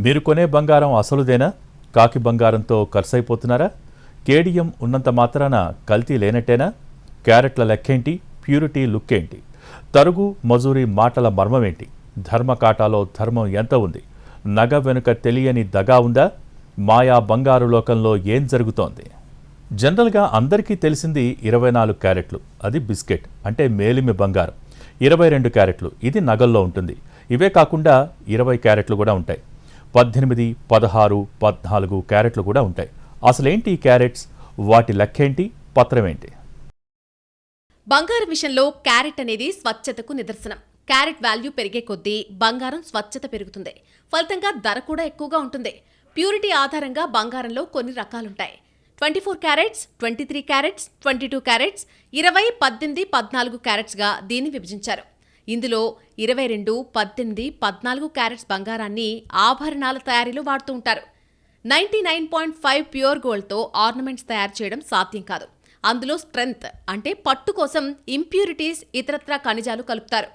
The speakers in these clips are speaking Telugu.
మీరు కొనే బంగారం అసలుదేనా? కాకి బంగారంతో ఖర్చయిపోతున్నారా? కేడియం ఉన్నంత మాత్రాన కల్తీ లేనట్టేనా? క్యారెట్ల లెక్కేంటి? ప్యూరిటీ లుక్కేంటి? తరుగు మజూరీ మాటల మర్మమేంటి? ధర్మకాటాలో ధర్మం ఎంత ఉంది? నగ వెనుక తెలియని దగా ఉందా? మాయా బంగారు లోకంలో ఏం జరుగుతోంది? జనరల్గా అందరికీ తెలిసింది 24 క్యారెట్లు, అది బిస్కెట్ అంటే మేలిమి బంగారం. 22 క్యారెట్లు, ఇది నగల్లో ఉంటుంది. ఇవే కాకుండా 20 క్యారెట్లు కూడా ఉంటాయి. 18, 16, 14 క్యారెట్లు కూడా ఉంటాయి. అసలేంటి ఈ క్యారెట్స్? వాటి లెక్కేంటి? పత్రమేంటి? బంగారం విషయంలో క్యారెట్ అనేది స్వచ్ఛతకు నిదర్శనం. క్యారెట్ వాల్యూ పెరిగే కొద్దీ బంగారం స్వచ్ఛత పెరుగుతుంది. ఫలితంగా ధర కూడా ఎక్కువగా ఉంటుంది. ప్యూరిటీ ఆధారంగా బంగారంలో కొన్ని రకాలుంటాయి. 24 క్యారెట్స్, 23 క్యారెట్స్, 22 క్యారెట్స్, 20, 18, 14 క్యారెట్స్గా దీన్ని విభజించారు. ఇందులో 22, 18, 14 క్యారెట్స్ బంగారాన్ని ఆభరణాల తయారీలో వాడుతూ ఉంటారు. 99.5 ప్యూర్ గోల్డ్తో ఆర్నమెంట్స్ తయారు చేయడం సాధ్యం కాదు. అందులో స్ట్రెంగ్త్ అంటే పట్టు కోసం ఇంప్యూరిటీస్, ఇతరత్రా ఖనిజాలు కలుపుతారు.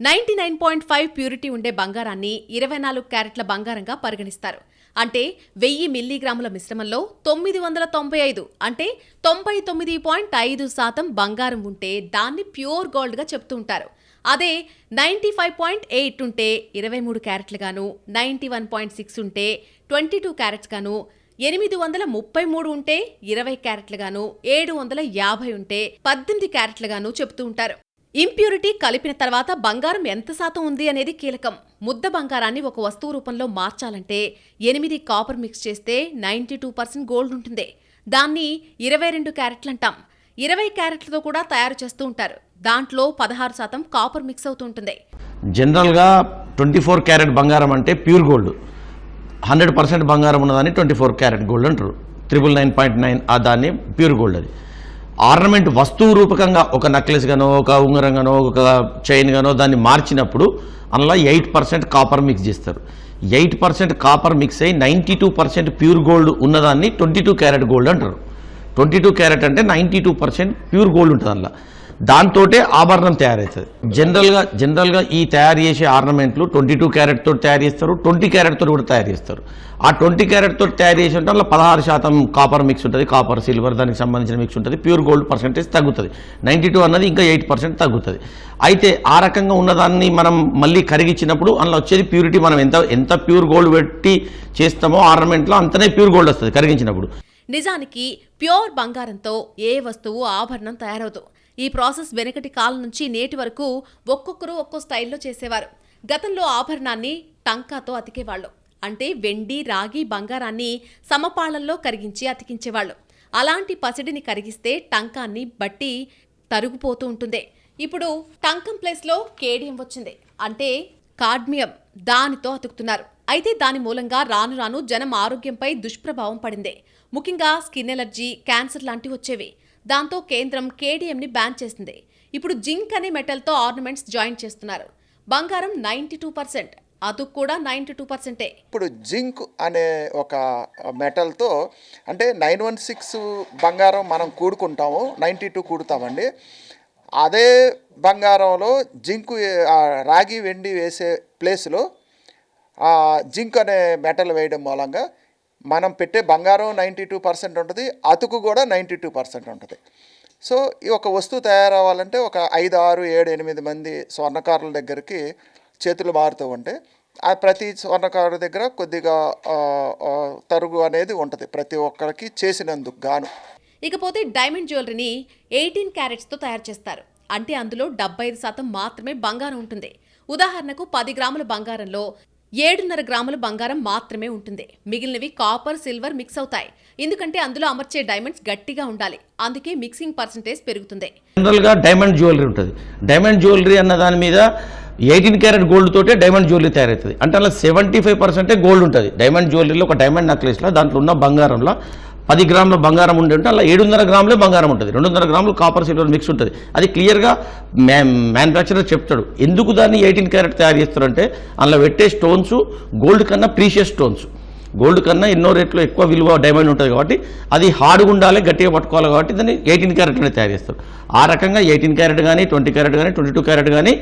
99.5 ప్యూరిటీ ఉండే బంగారాన్ని 24 క్యారెట్ల బంగారంగా పరిగణిస్తారు. అంటే 1000 మిల్లీగ్రాముల మిశ్రమంలో 995 అంటే 99.5% బంగారం ఉంటే దాన్ని ప్యూర్ గోల్డ్గా చెప్తూ ఉంటారు. అదే 95.8 ఉంటే 23 క్యారెట్లుగాను, 91.6 ఉంటే 22 క్యారెట్స్ గాను, 833 ఉంటే 20 క్యారెట్లుగాను, 750 ఉంటే 18 క్యారెట్లుగాను చెప్తూ ఉంటారు. ఇంప్యూరిటీ కలిపిన తర్వాత బంగారం ఎంత శాతం ఉంది అనేది కీలకం. ముద్ద బంగారాన్ని ఒక వస్తువు రూపంలో మార్చాలంటే 8 కాపర్ మిక్స్ చేస్తే 92% గోల్డ్ ఉంటుంది. దాన్ని 22 క్యారెట్లు అంటాం. 20 క్యారెట్లతో కూడా తయారు చేస్తూ ఉంటారు. దాంట్లో 16% కాపర్ మిక్స్ అవుతూ ఉంటుంది. జనరల్గా 24 క్యారెట్ బంగారం అంటే ప్యూర్ గోల్డ్. 100% బంగారం ఉన్నదాన్ని 24 క్యారెట్ గోల్డ్ అంటారు. 999.9 దాన్ని ప్యూర్ గోల్డ్. అది ఆర్నమెంట్ వస్తువు రూపకంగా ఒక నెక్లెస్ గానో, ఒక ఉంగరం గానో, ఒక చైన్ గానో దాన్ని మార్చినప్పుడు అందులో 8% కాపర్ మిక్స్ చేస్తారు. 8% కాపర్ మిక్స్ అయ్యి 92% ప్యూర్ గోల్డ్ ఉన్నదాన్ని 22 క్యారెట్ గోల్డ్ అంటారు. 22 క్యారెట్ అంటే 92% ప్యూర్ గోల్డ్ ఉంటుంది అందులో. దాంతోటే ఆభరణం తయారవుతుంది. జనరల్గా ఈ తయారు చేసే ఆర్నమెంట్లు 22 క్యారెట్ తోటి తయారు చేస్తారు, 20 క్యారెట్ తోటి కూడా తయారు చేస్తారు. ఆ 20 క్యారెట్ తోటి తయారు చేసి ఉంటే అందులో 16% కాపర్ మిక్స్ ఉంటుంది. కాపర్, సిల్వర్ దానికి సంబంధించిన మిక్స్ ఉంటుంది. ప్యూర్ గోల్డ్ పర్సెంటేజ్ తగ్గుతుంది. 92 అన్నది ఇంకా 8% తగ్గుతుంది. అయితే ఆ రకంగా ఉన్నదాన్ని మనం మళ్ళీ కరిగించినప్పుడు అందులో వచ్చేది ప్యూరిటీ. మనం ఎంత ప్యూర్ గోల్డ్ పెట్టి చేస్తామో ఆర్నమెంట్లో అంతనే ప్యూర్ గోల్డ్ వస్తుంది కరిగించినప్పుడు. నిజానికి ప్యూర్ బంగారంతో ఏ వస్తువు ఆభరణం తయారవుతుంది. ఈ ప్రాసెస్ వెనకటి కాలం నుంచి నేటి వరకు ఒక్కొక్కరు ఒక్కో స్టైల్లో చేసేవారు. గతంలో ఆభరణాన్ని టంకాతో అతికేవాళ్ళు. అంటే వెండి, రాగి, బంగారాన్ని సమపాళ్లలో కరిగించి అతికించేవాళ్ళు. అలాంటి పసిడిని కరిగిస్తే టంకాన్ని బట్టి తరుగుపోతూ ఉంటుంది. ఇప్పుడు టంకం ప్లేస్లో కేడియం వచ్చింది. అంటే కాడ్మియం, దానితో అతుకుతున్నారు. అయితే దాని మూలంగా రాను రాను జనం ఆరోగ్యంపై దుష్ప్రభావం పడింది. ముఖ్యంగా స్కిన్ ఎలర్జీ, క్యాన్సర్ లాంటివి వచ్చేవి. దాంతో కేంద్రం కేడియంని బ్యాన్ చేసింది. ఇప్పుడు జింక్ అనే మెటల్తో ఆర్నమెంట్స్ జాయిన్ చేస్తున్నారు. బంగారం 92%, అతుకు కూడా 92%. ఇప్పుడు జింక్ అనే ఒక మెటల్తో అంటే 916 బంగారం మనం కూడుకుంటాము, 92 కూడుతామండి. అదే బంగారంలో జింకు, రాగి, వెండి వేసే ప్లేస్లో జింక్ అనే మెటల్ వేయడం మూలంగా మనం పెట్టే బంగారం 92% ఉంటుంది, అతుకు కూడా 92% ఉంటుంది. సో ఈ ఒక వస్తువు తయారవ్వాలంటే ఒక 5, 6, 7, 8 మంది స్వర్ణకారుల దగ్గరికి చేతులు మారుతూ ఉంటే ఆ ప్రతి స్వర్ణకారు దగ్గర కొద్దిగా తరుగు అనేది ఉంటుంది ప్రతి ఒక్కరికి చేసినందుకు గాను. ఇకపోతే డైమండ్ జ్యువెలరీని 18 క్యారెట్స్తో తయారు చేస్తారు. అంటే అందులో 75% మాత్రమే బంగారం ఉంటుంది. ఉదాహరణకు 10 గ్రాముల బంగారంలో 7.5 గ్రాముల బంగారం మాత్రమే ఉంటుంది. మిగిలినవి కాపర్, సిల్వర్ మిక్స్ అవుతాయి. ఎందుకంటే అందులో అమర్చే డైమండ్స్ గట్టిగా ఉండాలి. అందుకే మిక్సింగ్ పర్సెంటేజ్ పెరుగుతుంది. జనరల్గా డైమండ్ జ్యువెలరీ ఉంటుంది. డైమండ్ జ్యువెలరీ అన్న దాని మీద 18 క్యారెట్ గోల్డ్ తోటే డైమండ్ జ్యువెలరీ తయారవుతుంది. అంటే అలా 75% గోల్డ్ ఉంటుంది. డైమండ్ జ్యువెలరీలో ఒక డైమండ్ నెక్లెస్లో దాంట్లో ఉన్న బంగారంలో 10 గ్రాముల బంగారం ఉండి ఉంటే అలా 7.5 గ్రాములే బంగారం ఉంటుంది. 2.5 గ్రాములు కాపర్, సిల్వర్ మిక్స్ ఉంటుంది. అది క్లియర్గా మ్యానుఫ్యాక్చరర్ చెప్తాడు. ఎందుకు దాన్ని 18 క్యారెట్ తయారు చేస్తారంటే అందులో పెట్టే స్టోన్స్ గోల్డ్ కన్నా ప్రీషియస్ స్టోన్స్. గోల్డ్ కన్నా ఎన్నో రేట్లో ఎక్కువ విలువ డైమండ్ ఉంటుంది కాబట్టి అది హార్డ్గా ఉండాలి, గట్టిగా పట్టుకోవాలి కాబట్టి దాన్ని 18 క్యారెట్ అనేది తయారు చేస్తారు. ఆ రకంగా 18 క్యారెట్ కానీ 20 క్యారెట్ కానీ 22 క్యారెట్ కానీ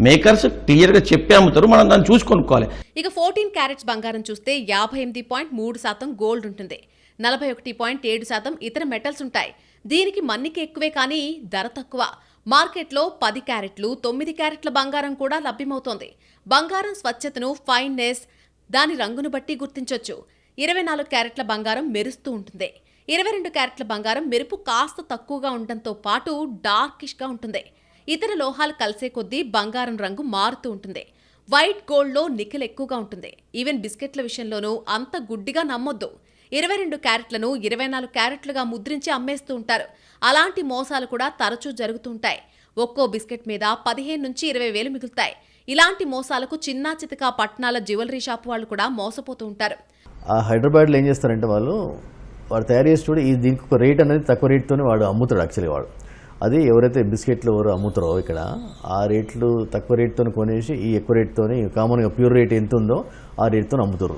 మేకర్స్ క్లియర్గా చెప్పి అమ్ముతారు, మనం దాన్ని చూసి కొనుక్కోవాలి. ఇక 14 క్యారెట్స్ బంగారం చూస్తే 58.3% గోల్డ్ ఉంటుంది, 41.7% ఇతర మెటల్స్ ఉంటాయి. దీనికి మన్నిక ఎక్కువే కానీ ధర తక్కువ. మార్కెట్లో 10 క్యారెట్లు 9 క్యారెట్ల బంగారం కూడా లభ్యమవుతోంది. బంగారం స్వచ్ఛతను, ఫైన్నెస్, దాని రంగును బట్టి గుర్తించొచ్చు. 24 క్యారెట్ల బంగారం మెరుస్తూ ఉంటుంది. 22 క్యారెట్ల బంగారం మెరుపు కాస్త తక్కువగా ఉండటంతో పాటు డార్కిష్గా ఉంటుంది. ఇతర లోహాలు కలిసే కొద్దీ బంగారం రంగు మారుతూ ఉంటుంది. వైట్ గోల్డ్లో నికెల్ ఎక్కువగా ఉంటుంది. ఈవెన్ బిస్కెట్ల విషయంలోనూ అంత గుడ్డిగా నమ్మొద్దు. 22 క్యారెట్లను 24 క్యారెట్లుగా ముద్రించి అమ్మేస్తూ ఉంటారు. అలాంటి మోసాలు కూడా తరచూ జరుగుతూ ఉంటాయి. ఒక్కో బిస్కెట్ మీద 15 నుంచి 20 వేలు మిగులుతాయి. ఇలాంటి మోసాలకు చిన్నా చితకా పట్టణాల జ్యువెలరీ షాప్ వాళ్ళు కూడా మోసపోతూ ఉంటారు. ఆ హైదరాబాద్లో ఏం చేస్తారంటే వాడు తయారు చేసి ఈ దీనికి ఒక రేట్ అనేది తక్కువ రేట్తోనే వాడు అమ్ముతాడు. యాక్చువల్లీ వాడు అది ఎవరైతే బిస్కెట్లు ఎవరు అమ్ముతారో ఇక్కడ ఆ రేట్లు తక్కువ రేట్తో కొనేసి ఈ ఎక్కువ రేట్తోని కామన్గా ప్యూర్ రేట్ ఎంత ఉందో ఆ రేట్తో అమ్ముతారు.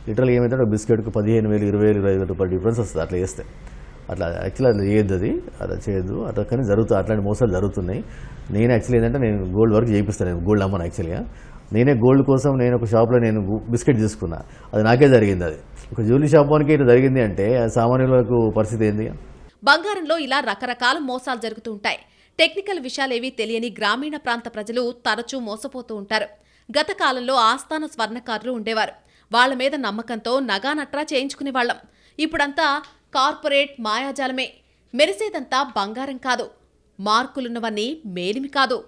లిటరల్గా ఏమైతే బిస్కెట్కు 15,000, 20,000, 25,000 రూపాయలు డిఫరెన్స్ వస్తుంది అట్లా చేస్తే. అట్లా యాక్చువల్లీ అట్లా చేయొద్దు, అట్లా చేయొద్దు. అట్లా కానీ జరుగుతుంది, అట్లాంటి మోసాలు జరుగుతున్నాయి. నేను యాక్చువల్లీ ఏంటంటే నేను గోల్డ్ వరకు చేయిస్తాను, నేను గోల్డ్ అమ్మను. యాక్చువల్గా నేనే గోల్డ్ కోసం నేను ఒక షాప్లో నేను బిస్కెట్ తీసుకున్నా, అది నాకే జరిగింది. అది ఒక జ్యువెలరీ షాప్ వానికి ఇట్లా జరిగింది అంటే సామాన్యులకు పరిస్థితి ఏంది? బంగారంలో ఇలా రకరకాల మోసాలు జరుగుతూ ఉంటాయి. టెక్నికల్ విషయాలేవీ తెలియని గ్రామీణ ప్రాంత ప్రజలు తరచూ మోసపోతూ ఉంటారు. గత కాలంలో ఆస్థాన స్వర్ణకారులు ఉండేవారు. వాళ్ల మీద నమ్మకంతో నగా నట్రా చేయించుకునేవాళ్లం. ఇప్పుడంతా కార్పొరేట్ మాయాజాలమే. మెరిసేదంతా బంగారం కాదు, మార్కులున్నవన్నీ మేలిమి కాదు.